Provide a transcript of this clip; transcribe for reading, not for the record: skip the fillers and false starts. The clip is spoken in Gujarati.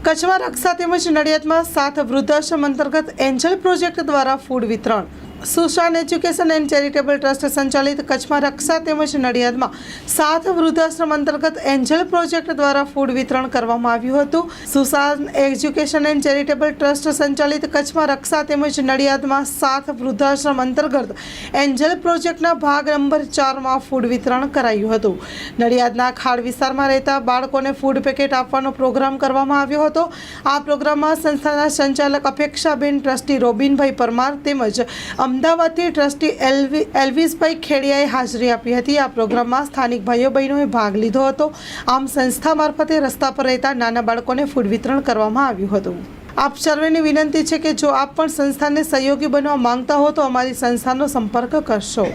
કચ્છમાં રક્ષા તેમજ નડિયાદમાં 7 વૃદ્ધાશ્રમ અંતર્ગત એન્જલ પ્રોજેક્ટ દ્વારા ફૂડ વિતરણ। સુશાન એજ્યુકેશન એન્ડ ચેરિટેબલ ટ્રસ્ટ સંચાલિત કચ્છમાં રક્ષા તેમજ નડિયાદમાં 7 વૃદ્ધાશ્રમ અંતર્ગત એન્જલ પ્રોજેક્ટ દ્વારા ફૂડ વિતરણ કરવામાં આવ્યું હતું। સુશાન એજ્યુકેશન એન્ડ ચેરિટેબલ ટ્રસ્ટ સંચાલિત કચ્છમાં રક્ષા તેમજ નડિયાદમાં 7 વૃદ્ધાશ્રમ અંતર્ગત એન્જલ પ્રોજેક્ટના ભાગ નંબર 4માં ફૂડ વિતરણ કરાયું હતું। નડિયાદના ખાડ વિસ્તારમાં રહેતા બાળકોને ફૂડ પેકેટ આપવાનો પ્રોગ્રામ કરવામાં આવ્યો હતો। આ પ્રોગ્રામમાં સંસ્થાના સંચાલક અપેક્ષાબેન, ટ્રસ્ટી રોબિનભાઈ પરમાર તેમજ અમદાવાદથી ટ્રસ્ટી એલ્વિસભાઈ ખેડિયાએ હાજરી આપી હતી। આ પ્રોગ્રામમાં સ્થાનિક ભાઈઓ બહેનોએ ભાગ લીધો હતો। આમ સંસ્થા મારફતે રસ્તા પર રહેતા નાના બાળકોને ફૂડ વિતરણ કરવામાં આવ્યું હતું। આપ સર્વેની વિનંતી છે કે જો આપ પણ સંસ્થાને સહયોગી બનવા માંગતા હો તો અમારી સંસ્થાનો સંપર્ક કરશો।